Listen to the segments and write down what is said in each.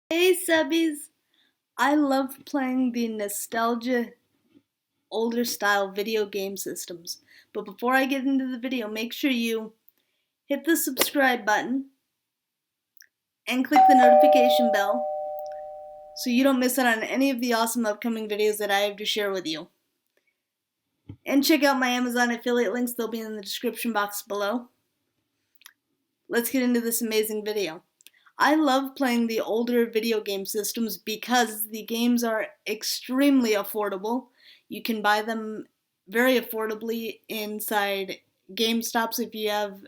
Hey subbies! I love playing the nostalgia older style video game systems. But before I get into the video, make sure you hit the subscribe button and click the notification bell so you don't miss out on any of the awesome upcoming videos that I have to share with you. And check out my Amazon affiliate links, they'll be in the description box below. Let's get into this amazing video. I love playing the older video game systems because the games are extremely affordable. You can buy them very affordably inside GameStops if you have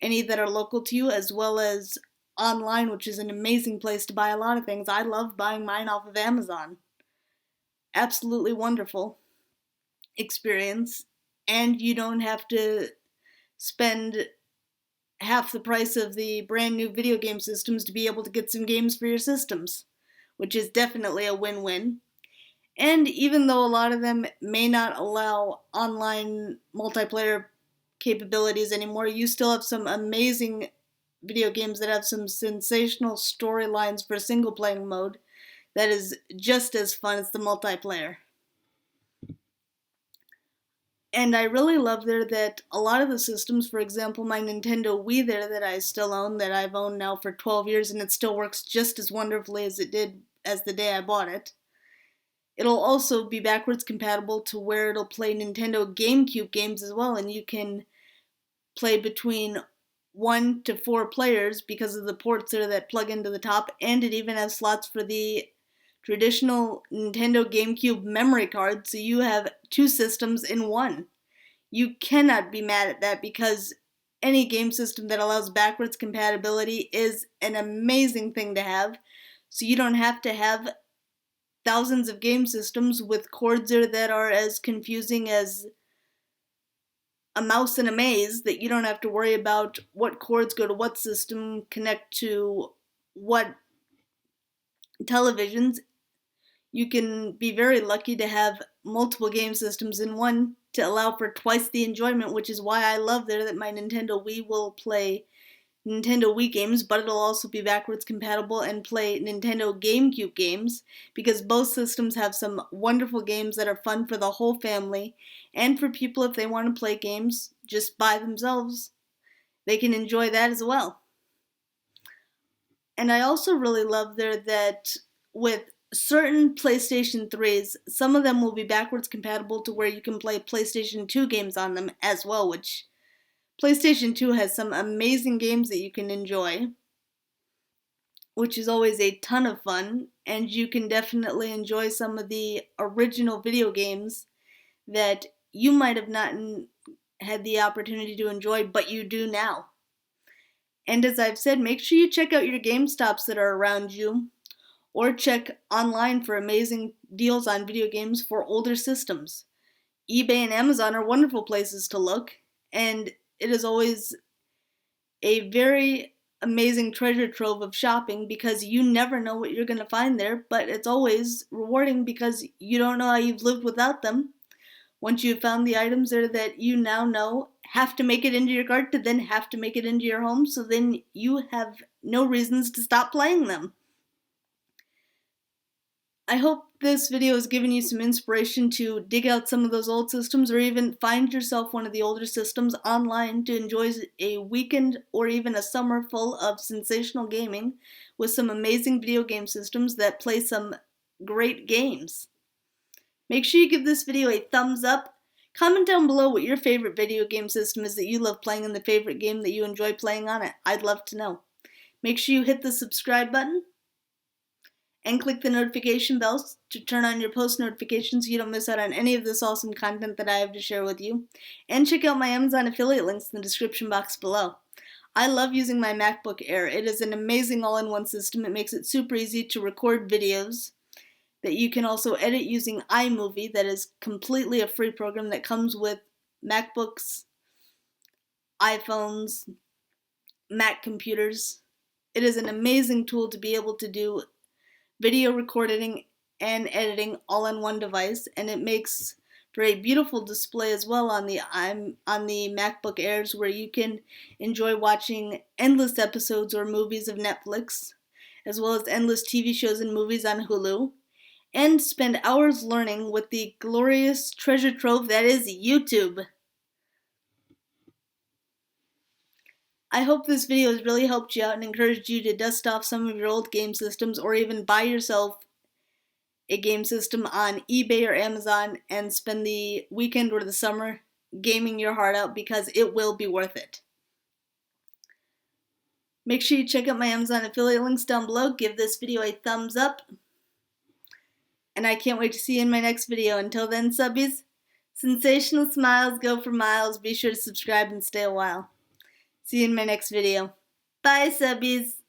any that are local to you, as well as online, which is an amazing place to buy a lot of things. I love buying mine off of Amazon. Absolutely wonderful experience, and you don't have to spend half the price of the brand new video game systems to be able to get some games for your systems, which is definitely a win-win. And even though a lot of them may not allow online multiplayer capabilities anymore, you still have some amazing video games that have some sensational storylines for single playing mode that is just as fun as the multiplayer. And I really love there that a lot of the systems, for example, my Nintendo Wii there that I still own, that I've owned now for 12 years, and it still works just as wonderfully as it did as the day I bought it. It'll also be backwards compatible to where it'll play Nintendo GameCube games as well, and you can play between 1 to 4 players because of the ports there that plug into the top, and it even has slots for the traditional Nintendo GameCube memory card, so you have 2 systems in one. You cannot be mad at that because any game system that allows backwards compatibility is an amazing thing to have, so you don't have to have thousands of game systems with cords there that are as confusing as a mouse in a maze, that you don't have to worry about what cords go to what system, connect to what televisions. You can be very lucky to have multiple game systems in one to allow for twice the enjoyment, which is why I love there that my Nintendo Wii will play Nintendo Wii games, but it'll also be backwards compatible and play Nintendo GameCube games, because both systems have some wonderful games that are fun for the whole family, and for people if they want to play games just by themselves, they can enjoy that as well. And I also really love there that with certain PlayStation 3s, some of them will be backwards compatible to where you can play PlayStation 2 games on them as well, which PlayStation 2 has some amazing games that you can enjoy, which is always a ton of fun, and you can definitely enjoy some of the original video games that you might have not had the opportunity to enjoy, but you do now. And as I've said, make sure you check out your GameStops that are around you, or check online for amazing deals on video games for older systems. eBay and Amazon are wonderful places to look, and it is always a very amazing treasure trove of shopping because you never know what you're going to find there, but it's always rewarding because you don't know how you've lived without them. Once you've found the items there that you now know have to make it into your cart to then have to make it into your home, so then you have no reasons to stop playing them. I hope this video has given you some inspiration to dig out some of those old systems, or even find yourself one of the older systems online to enjoy a weekend or even a summer full of sensational gaming with some amazing video game systems that play some great games. Make sure you give this video a thumbs up. Comment down below what your favorite video game system is that you love playing and the favorite game that you enjoy playing on it. I'd love to know. Make sure you hit the subscribe button and click the notification bell to turn on your post notifications so you don't miss out on any of this awesome content that I have to share with you. And check out my Amazon affiliate links in the description box below. I love using my MacBook Air. It is an amazing all-in-one system. It makes it super easy to record videos that you can also edit using iMovie. That is completely a free program that comes with MacBooks, iPhones, Mac computers. It is an amazing tool to be able to do video recording and editing all on one device, and it makes for a beautiful display as well on the MacBook Airs, where you can enjoy watching endless episodes or movies of Netflix, as well as endless TV shows and movies on Hulu, and spend hours learning with the glorious treasure trove that is YouTube. I hope this video has really helped you out and encouraged you to dust off some of your old game systems or even buy yourself a game system on eBay or Amazon and spend the weekend or the summer gaming your heart out, because it will be worth it. Make sure you check out my Amazon affiliate links down below. Give this video a thumbs up. And I can't wait to see you in my next video. Until then, subbies, sensational smiles go for miles. Be sure to subscribe and stay a while. See you in my next video. Bye, subbies.